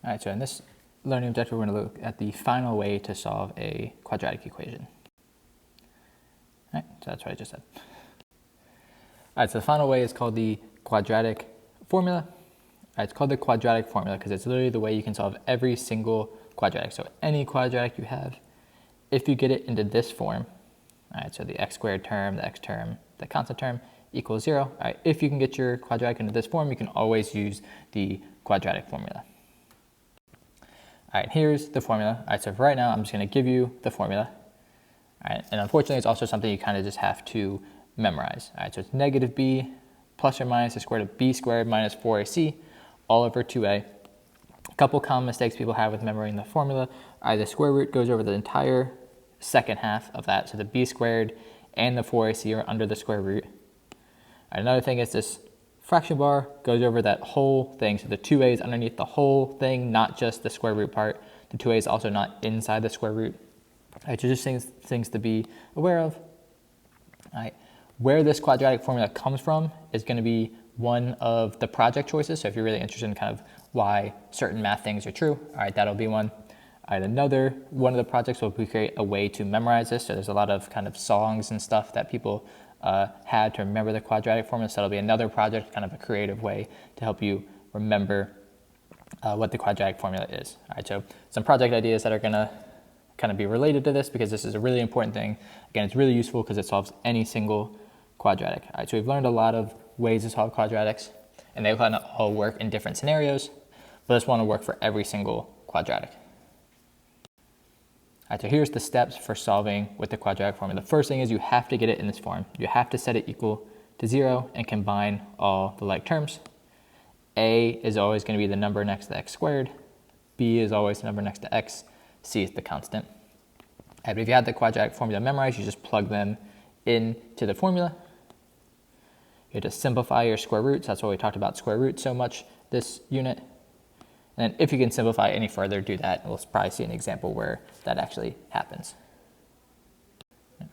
All right, so in this learning objective, we're going to look at the final way to solve a quadratic equation. All right, so that's what I just said. All right, so the final way is called the quadratic formula. All right, it's called the quadratic formula because it's literally the way you can solve every single quadratic. So any quadratic you have, if you get it into this form, all right, so the x squared term, the x term, the constant term equals 0. All right, if you can get your quadratic into this form, you can always use the quadratic formula. All right, here's the formula. All right, so for right now, I'm just going to give you the formula. All right, and unfortunately, it's also something you kind of just have to memorize. All right, so it's negative b plus or minus the square root of b squared minus 4ac all over 2a. A couple common mistakes people have with memorizing the formula are the square root goes over the entire second half of that, so the b squared and the 4ac are under the square root. All right, another thing is this fraction bar goes over that whole thing, so the 2a is underneath the whole thing, not just the square root part. The 2a is also not inside the square root. All right, so just things to be aware of. All right, where this quadratic formula comes from is going to be one of the project choices. So if you're really interested in kind of why certain math things are true, all right, that'll be one. All right, another one of the projects will be create a way to memorize this. So there's a lot of kind of songs and stuff that people had to remember the quadratic formula. So that'll be another project, kind of a creative way to help you remember what the quadratic formula is. All right, so some project ideas that are going to kind of be related to this because this is a really important thing. Again, it's really useful because it solves any single quadratic. All right, so we've learned a lot of ways to solve quadratics, and they kind of all work in different scenarios, but this one will work for every single quadratic. All right, so here's the steps for solving with the quadratic formula. The first thing is you have to get it in this form. You have to set it equal to 0 and combine all the like terms. A is always going to be the number next to x squared. B is always the number next to x. C is the constant. And if you had the quadratic formula memorized, you just plug them into the formula. You have to simplify your square roots. That's why we talked about square roots so much this unit. And then if you can simplify any further, do that. And we'll probably see an example where that actually happens. All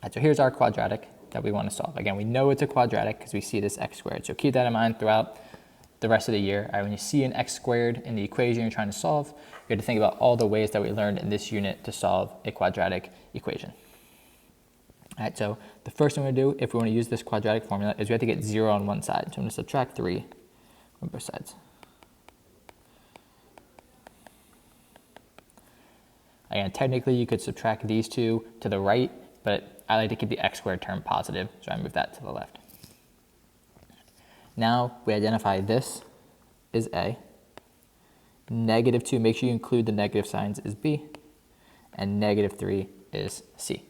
right, so here's our quadratic that we want to solve. Again, we know it's a quadratic because we see this x squared. So keep that in mind throughout the rest of the year. All right, when you see an x squared in the equation you're trying to solve, you have to think about all the ways that we learned in this unit to solve a quadratic equation. All right, so the first thing we're going to do if we want to use this quadratic formula is we have to get 0 on one side. So I'm going to subtract 3 on both sides. Again, technically you could subtract these two to the right, but I like to keep the x squared term positive, so I move that to the left. Now we identify this is A. Negative 2, make sure you include the negative signs, is B. And negative 3 is C.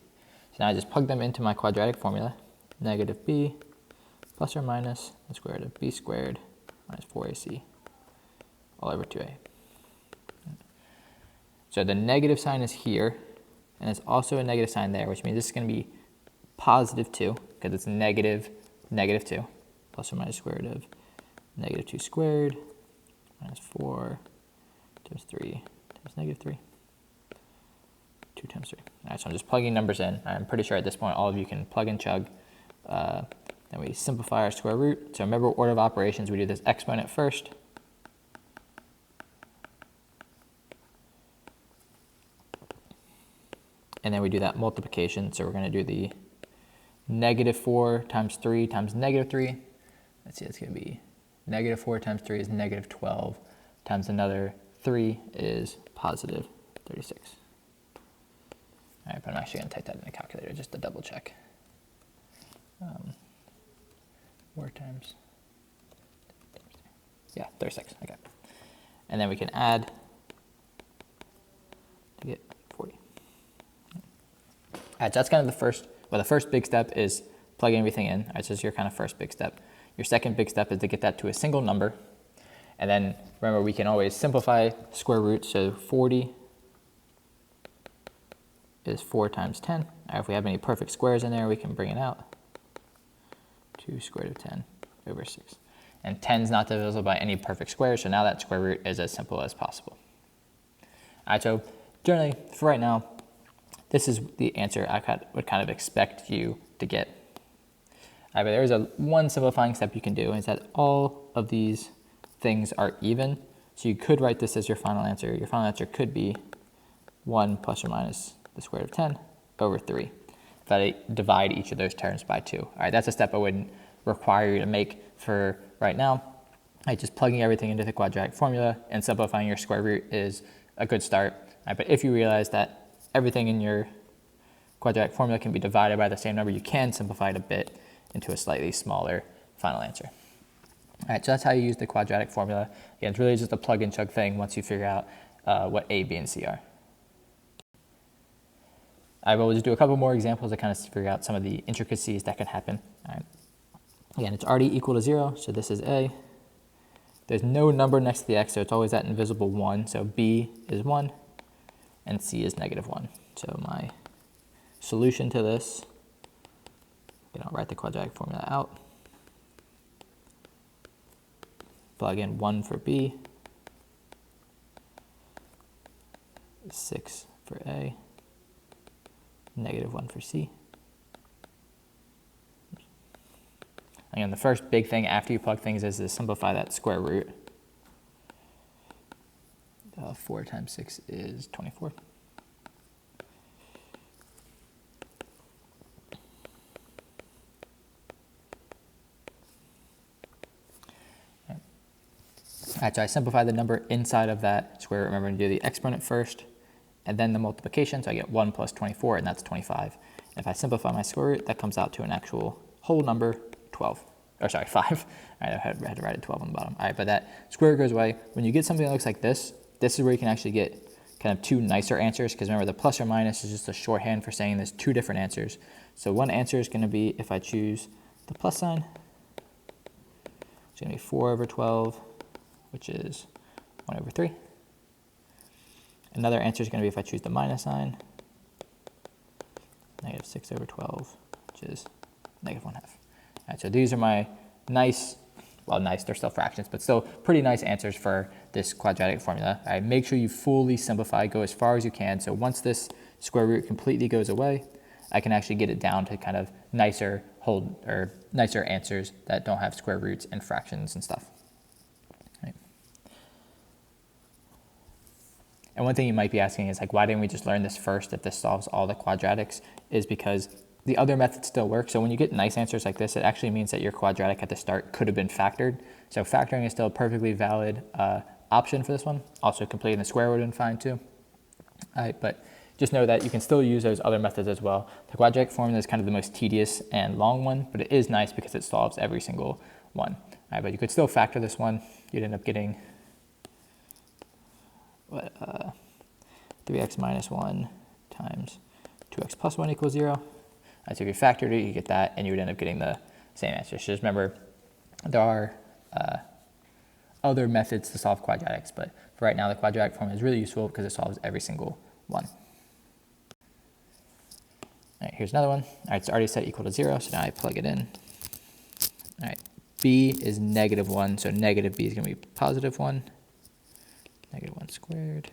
So now I just plug them into my quadratic formula. Negative B plus or minus the square root of B squared minus 4AC all over 2A. So the negative sign is here, and it's also a negative sign there, which means this is going to be positive 2, because it's negative 2, plus or minus square root of negative 2 squared minus 4 times 3 times negative 3. 2 times 3. All right, so I'm just plugging numbers in. I'm pretty sure at this point all of you can plug and chug. Then we simplify our square root. So remember order of operations, we do this exponent first. And then we do that multiplication. So we're going to do the negative 4 times 3 times negative 3. Let's see, it's going to be negative 4 times 3 is negative 12 times another 3 is positive 36. All right, but I'm actually going to type that in a calculator just to double check. 4 times, yeah, 36, okay. And then we can add to get 40. All right, so that's kind of the first big step is plugging everything in. All right, so this is your kind of first big step. Your second big step is to get that to a single number. And then remember, we can always simplify square roots. So 40 is 4 times 10. All right, if we have any perfect squares in there, we can bring it out. 2 square root of 10 over 6. And 10 is not divisible by any perfect squares, so now that square root is as simple as possible. All right, so generally, for right now, this is the answer I would kind of expect you to get. All right, but there is one simplifying step you can do, is that all of these things are even. So you could write this as your final answer. Your final answer could be 1 plus or minus the square root of 10 over 3. If I divide each of those terms by 2. All right, that's a step I wouldn't require you to make for right now. Right, just plugging everything into the quadratic formula and simplifying your square root is a good start. Right, but if you realize that everything in your quadratic formula can be divided by the same number, you can simplify it a bit into a slightly smaller final answer. All right, so that's how you use the quadratic formula. Again, it's really just a plug and chug thing once you figure out what A, B, and C are. I will just do a couple more examples to kind of figure out some of the intricacies that can happen. All right. Again, it's already equal to 0, so this is A. There's no number next to the x, so it's always that invisible 1. So B is 1, and C is negative 1. So my solution to this, I'll write the quadratic formula out. Plug in 1 for B, 6 for A, negative 1 for C. Again, the first big thing after you plug things is to simplify that square root. 4 times 6 is 24. All right, so I simplify the number inside of that square root. Remember to do the exponent first and then the multiplication. So I get 1 plus 24, and that's 25. And if I simplify my square root, that comes out to an actual whole number, 12. Or sorry, 5. All right, I had to write a 12 on the bottom. All right, but that square root goes away. When you get something that looks like this is where you can actually get kind of two nicer answers, because remember, the plus or minus is just a shorthand for saying there's two different answers. So one answer is going to be, if I choose the plus sign, it's going to be 4 over 12, which is 1 over 3. Another answer is going to be if I choose the minus sign, negative 6 over 12, which is negative 1/2. All right, so these are my nice, well, nice, they're still fractions, but still pretty nice answers for this quadratic formula. All right, make sure you fully simplify, go as far as you can. So once this square root completely goes away, I can actually get it down to kind of nicer nicer answers that don't have square roots and fractions and stuff. Right. And one thing you might be asking is, like, why didn't we just learn this first if this solves all the quadratics? Is because the other methods still work. So when you get nice answers like this, it actually means that your quadratic at the start could have been factored. So factoring is still a perfectly valid option for this one. Also, completing the square would have been fine too. All right, but just know that you can still use those other methods as well. The quadratic formula is kind of the most tedious and long one, but it is nice because it solves every single one. All right, but you could still factor this one. You'd end up getting 3x minus 1 times 2x plus 1 equals 0. So if you factored it, you get that, and you would end up getting the same answer. So just remember, there are other methods to solve quadratics, but for right now, the quadratic formula is really useful because it solves every single one. All right, here's another one. All right, it's already set equal to 0, so now I plug it in. All right, b is negative 1, so negative b is going to be positive 1, negative 1 squared.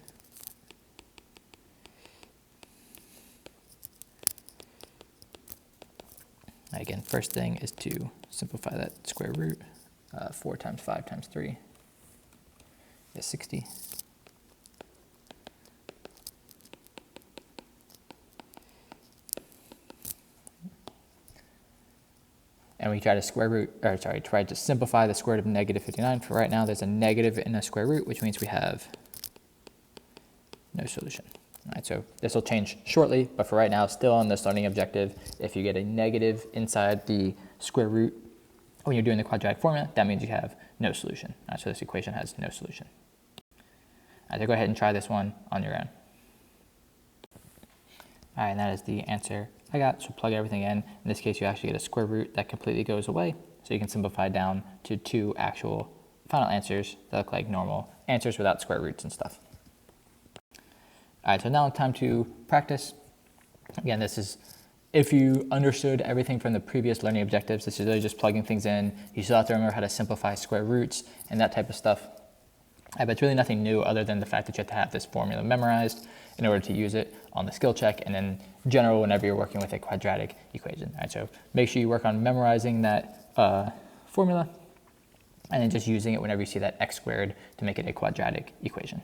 Again, first thing is to simplify that square root. 4 times 5 times 3 is 60. And we try to simplify the square root of negative 59. For right now, there's a negative in a square root, which means we have no solution. All right, so this will change shortly, but for right now, still on this learning objective, if you get a negative inside the square root when you're doing the quadratic formula, that means you have no solution. All right, so this equation has no solution. All right, so go ahead and try this one on your own. All right, and that is the answer I got, so plug everything in. In this case, you actually get a square root that completely goes away, so you can simplify down to two actual final answers that look like normal answers without square roots and stuff. All right, so now it's time to practice. Again, this is, if you understood everything from the previous learning objectives, this is really just plugging things in. You still have to remember how to simplify square roots and that type of stuff. But it's really nothing new other than the fact that you have to have this formula memorized in order to use it on the skill check, and then general whenever you're working with a quadratic equation. All right, so make sure you work on memorizing that formula. and then just using it whenever you see that x squared to make it a quadratic equation.